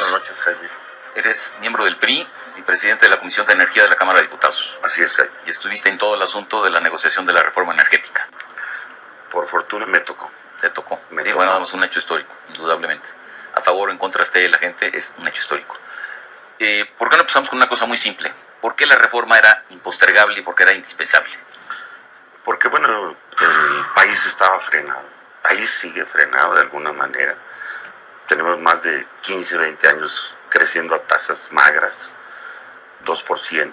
Buenas noches, Jaime. Eres miembro del PRI y presidente de la Comisión de Energía de la Cámara de Diputados. Así es, Jaime. Y estuviste en todo el asunto de la negociación de la reforma energética. Por fortuna me tocó. Te tocó. Me Sí, tocó. bueno, es un hecho histórico, indudablemente. A favor o en contra esté la gente, es un hecho histórico. ¿Por qué no empezamos con una cosa muy simple? ¿Por qué la reforma era impostergable y por qué era indispensable? Porque, bueno, el país estaba frenado. El país sigue frenado de alguna manera. Tenemos más de 15, 20 años creciendo a tasas magras, 2%.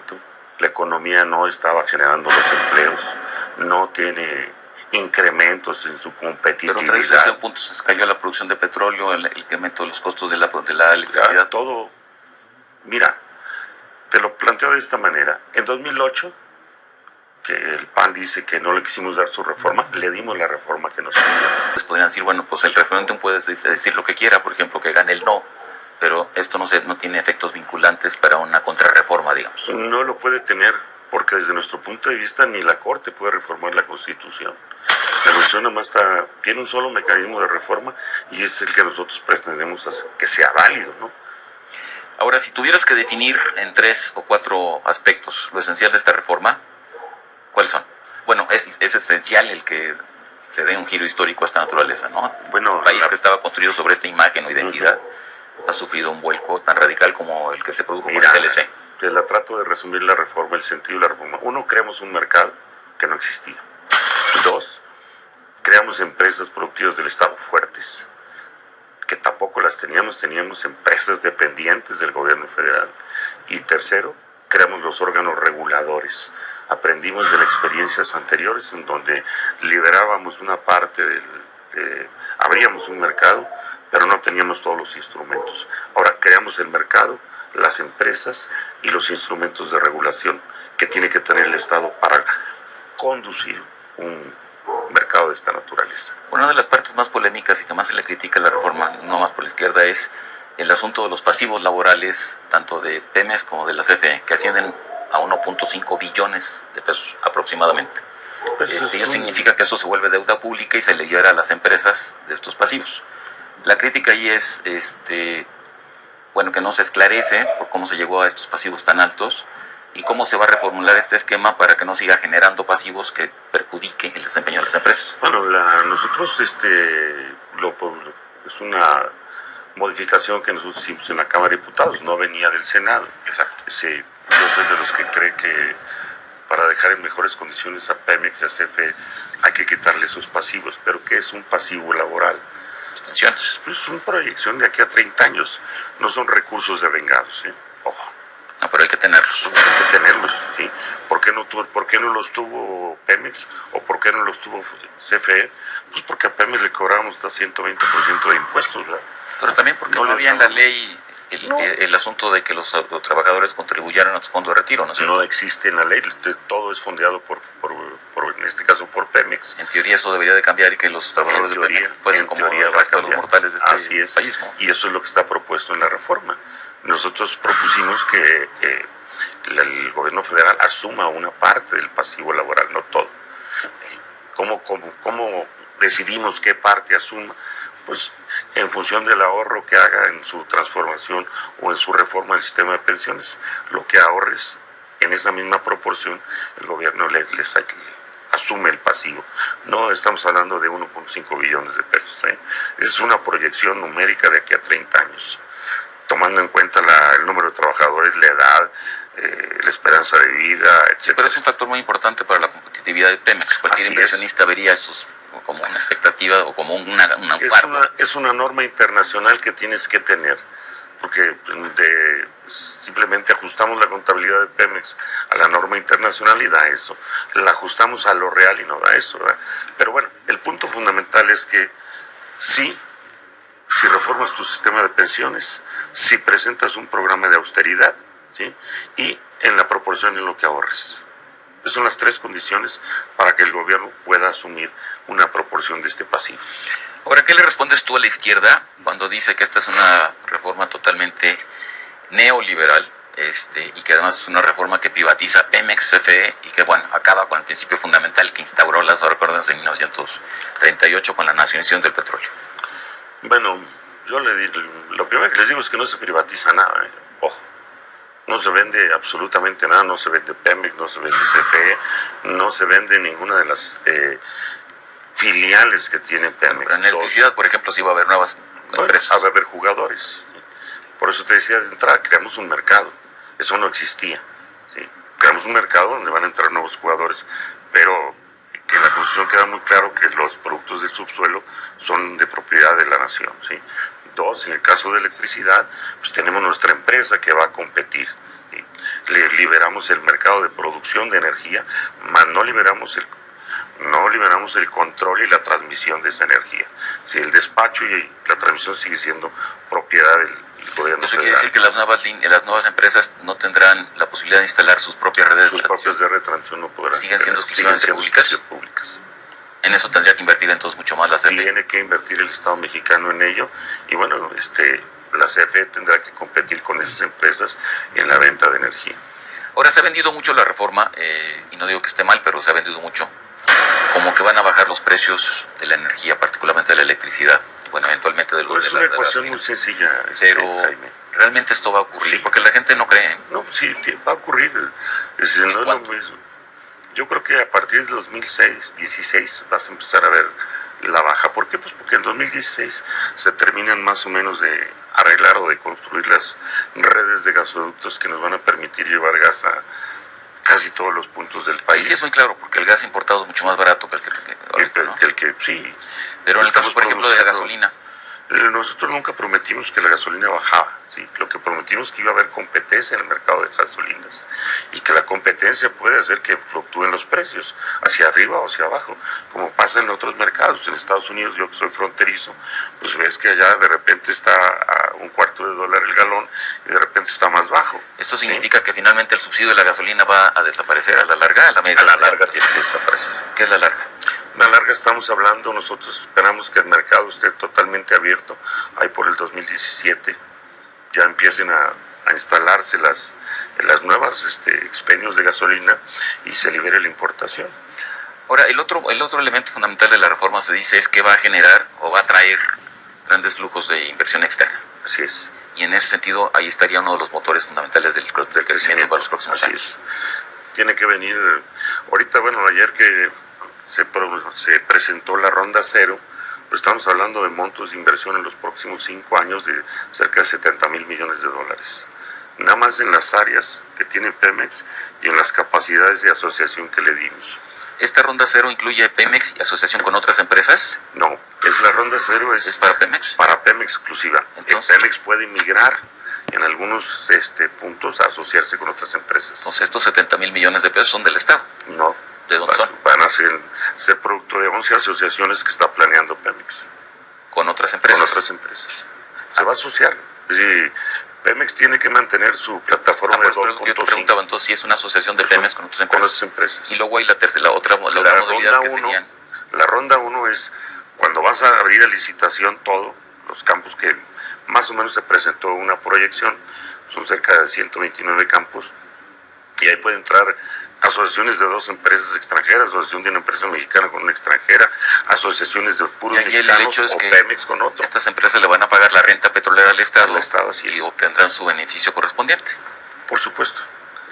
La economía no estaba generando los empleos, no tiene incrementos en su competitividad. Pero traes ese punto, se cayó la producción de petróleo, el incremento de los costos de la electricidad. Ya, todo, mira, te lo planteo de esta manera. En 2008, que el PAN dice que no le quisimos dar su reforma, le dimos la reforma que nos dio. Les podrían decir, bueno, pues el referéndum puede decir lo que quiera, por ejemplo, que gane el no, pero esto no tiene efectos vinculantes para una contrarreforma, digamos. No lo puede tener, porque desde nuestro punto de vista ni la Corte puede reformar la Constitución. La Constitución nada más tiene un solo mecanismo de reforma y es el que nosotros pretendemos hacer, que sea válido, ¿no? Ahora, si tuvieras que definir en 3 o 4 aspectos lo esencial de esta reforma, ¿cuáles son? Bueno, es esencial el que se dé un giro histórico a esta naturaleza, ¿no? Bueno, un país que estaba construido sobre esta imagen o identidad ha sufrido un vuelco tan radical como el que se produjo con el TLC. Te la trato de resumir la reforma, el sentido de la reforma. 1, creamos un mercado que no existía. 2, creamos empresas productivas del Estado fuertes, que tampoco las teníamos empresas dependientes del gobierno federal. Y 3, creamos los órganos reguladores. Aprendimos de las experiencias anteriores en donde liberábamos una parte abríamos un mercado, pero no teníamos todos los instrumentos. Ahora creamos el mercado, las empresas y los instrumentos de regulación que tiene que tener el Estado para conducir un mercado de esta naturaleza. Una de las partes más polémicas y que más se le critica a la reforma, no más por la izquierda, es el asunto de los pasivos laborales, tanto de Pemex como de la CFE, que ascienden a 1.5 billones de pesos aproximadamente. Ello significa que eso se vuelve deuda pública y se le libera a las empresas de estos pasivos. La crítica ahí es bueno, que no se esclarece por cómo se llegó a estos pasivos tan altos y cómo se va a reformular este esquema para que no siga generando pasivos que perjudiquen el desempeño de las empresas. Bueno, nosotros es una modificación que nosotros hicimos en la Cámara de Diputados, no venía del Senado. Exacto. Sí, yo soy de los que cree que para dejar en mejores condiciones a Pemex y a CFE hay que quitarle esos pasivos. ¿Pero qué es un pasivo laboral? Pensiones. Es una proyección de aquí a 30 años, no son recursos devengados, ¿sí? Ojo. No, pero hay que tenerlos. Hay que tenerlos, ¿sí? ¿Por qué no los tuvo Pemex o por qué no los tuvo CFE? Pues porque a Pemex le cobrábamos hasta 120% de impuestos, ¿verdad? Pero también porque no había en la ley el asunto de que los trabajadores contribuyeran a su fondo de retiro, ¿no? No existe en la ley, todo es fondeado en este caso por Pemex. En teoría eso debería de cambiar y que los trabajadores de Pemex fuesen como el resto de los mortales de este país, ¿no? Y eso es lo que está propuesto en la reforma. Nosotros propusimos que el gobierno federal asuma una parte del pasivo laboral, no todo. ¿Cómo decidimos qué parte asuma? Pues en función del ahorro que haga en su transformación o en su reforma del sistema de pensiones. Lo que ahorres en esa misma proporción, el gobierno les asume el pasivo. No estamos hablando de 1.5 billones de pesos. Es una proyección numérica de aquí a 30 años, tomando en cuenta el número de trabajadores, la edad, la esperanza de vida, etc. Pero es un factor muy importante para la competitividad de Pemex. Cualquier inversionista vería eso como una expectativa o como un amparo. Es una norma internacional que tienes que tener, porque simplemente ajustamos la contabilidad de Pemex a la norma internacional y da eso. La ajustamos a lo real y no da eso, ¿verdad? Pero bueno, el punto fundamental es que si reformas tu sistema de pensiones, si presentas un programa de austeridad, ¿sí? Y en la proporción en lo que ahorres. Esas son las 3 condiciones para que el gobierno pueda asumir una proporción de este pasivo. Ahora, ¿qué le respondes tú a la izquierda cuando dice que esta es una reforma totalmente neoliberal y que además es una reforma que privatiza Pemex, CFE y que, bueno, acaba con el principio fundamental que instauró las órdenes en 1938 con la nacionalización del petróleo? Bueno, Lo primero que les digo es que no se privatiza nada, ojo. No se vende absolutamente nada, no se vende Pemex, no se vende CFE, no se vende ninguna de las filiales que tiene Pemex. Pero en electricidad, por ejemplo, sí va a haber nuevas empresas. Va a haber jugadores. Por eso te decía de entrada, creamos un mercado. Eso no existía. ¿Sí? Creamos un mercado donde van a entrar nuevos jugadores, pero que en la Constitución queda muy claro que los productos del subsuelo son de propiedad de la nación. ¿Sí? Dos, en el caso de electricidad, pues tenemos nuestra empresa que va a competir. ¿Sí? Le liberamos el mercado de producción de energía, mas no liberamos el control y la transmisión de esa energía. Si el despacho y la transmisión sigue siendo propiedad del gobierno Eso federal. quiere decir que las nuevas empresas no tendrán la posibilidad de instalar sus propias redes sus de transmisión. propias redes de transmisión no podrán. Siguen siendo exclusivamente públicas. En eso tendría que invertir entonces mucho más la CFE. Tiene que invertir el Estado mexicano en ello y bueno, la CFE tendrá que competir con esas empresas en la venta de energía. Ahora se ha vendido mucho la reforma, y no digo que esté mal, pero se ha vendido mucho, como que van a bajar los precios de la energía, particularmente de la electricidad, bueno, eventualmente de Es una ecuación muy sencilla, pero Jaime. ¿realmente esto va a ocurrir? Sí. Porque la gente no cree. No, sí, va a ocurrir. No es lo mismo. Yo creo que a partir de 2016 vas a empezar a ver la baja. ¿Por qué? Pues porque en 2016 se terminan más o menos de arreglar o de construir las redes de gasoductos que nos van a permitir llevar gas a casi todos los puntos del país. Y sí es muy claro, porque el gas importado es mucho más barato que el que sí. Pero en el caso, por ejemplo, de la gasolina. Nosotros nunca prometimos que la gasolina bajaba, ¿sí? Lo que prometimos es que iba a haber competencia en el mercado de gasolinas y que la competencia puede hacer que fluctúen los precios hacia arriba o hacia abajo, como pasa en otros mercados. En Estados Unidos, yo que soy fronterizo, pues ves que allá de repente está a $0.25 el galón y de repente está más bajo. ¿Esto significa que finalmente el subsidio de la gasolina va a desaparecer a la larga? A la larga tiene que desaparecer. ¿Qué es la larga? Una larga estamos hablando, nosotros esperamos que el mercado esté totalmente abierto, ahí por el 2017 ya empiecen a instalarse las nuevas expendios de gasolina y se libere la importación. Ahora, el otro elemento fundamental de la reforma se dice es que va a generar o va a traer grandes flujos de inversión externa. Así es. Y en ese sentido, ahí estaría uno de los motores fundamentales del crecimiento para los próximos años. Tiene que venir, ahorita, bueno, ayer que se presentó la ronda cero, pues estamos hablando de montos de inversión en los próximos 5 años de cerca de $70,000 millones. Nada más en las áreas que tiene Pemex y en las capacidades de asociación que le dimos. ¿Esta ronda cero incluye Pemex y asociación con otras empresas? No, la ronda cero es para Pemex. Para Pemex exclusiva. Entonces, Pemex puede migrar en algunos puntos a asociarse con otras empresas. Entonces, estos $70,000 millones son del Estado. No. ¿De dónde son? Van a ser producto de 11 asociaciones que está planeando Pemex. ¿Con otras empresas? Con otras empresas. Se va a asociar. Es decir, Pemex tiene que mantener su plataforma de 2.5. Yo te preguntaba entonces si es una asociación de Pemex con otras empresas. Con otras empresas. Y luego hay la otra modalidad que serían. La ronda 1 es cuando vas a abrir a licitación todos los campos que más o menos se presentó una proyección, son cerca de 129 campos, y ahí puede entrar asociaciones de 2 empresas extranjeras, asociación de una empresa mexicana con una extranjera, asociaciones de puros mexicanos o Pemex con otro. Estas empresas le van a pagar la renta petrolera al Estado, así es, y obtendrán su beneficio correspondiente. Por supuesto,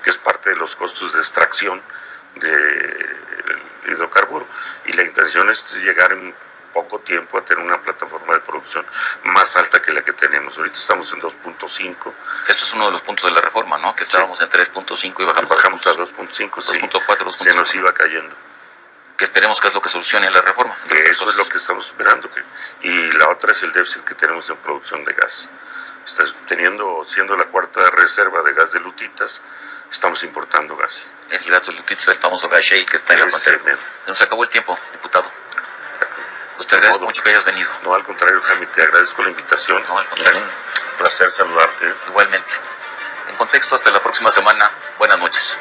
que es parte de los costos de extracción de hidrocarburo. Y la intención es llegar en poco tiempo a tener una plataforma de producción más alta que la que tenemos. Ahorita estamos en 2.5. Esto es uno de los puntos de la reforma, ¿no? Que estábamos en 3.5 y bajamos a 2.5, 2.4, se nos iba cayendo. Que esperemos que es lo que solucione la reforma. Eso es lo que estamos esperando. Y la otra es el déficit que tenemos en producción de gas. Siendo la cuarta reserva de gas de lutitas, estamos importando gas. El gas de lutitas, el famoso gas shale que está en la frontera. Se nos acabó el tiempo, diputado. Te agradezco mucho que hayas venido. No, al contrario, Jaime, te agradezco la invitación. No, al contrario. Un placer saludarte. Igualmente. En contexto, hasta la próxima semana. Buenas noches.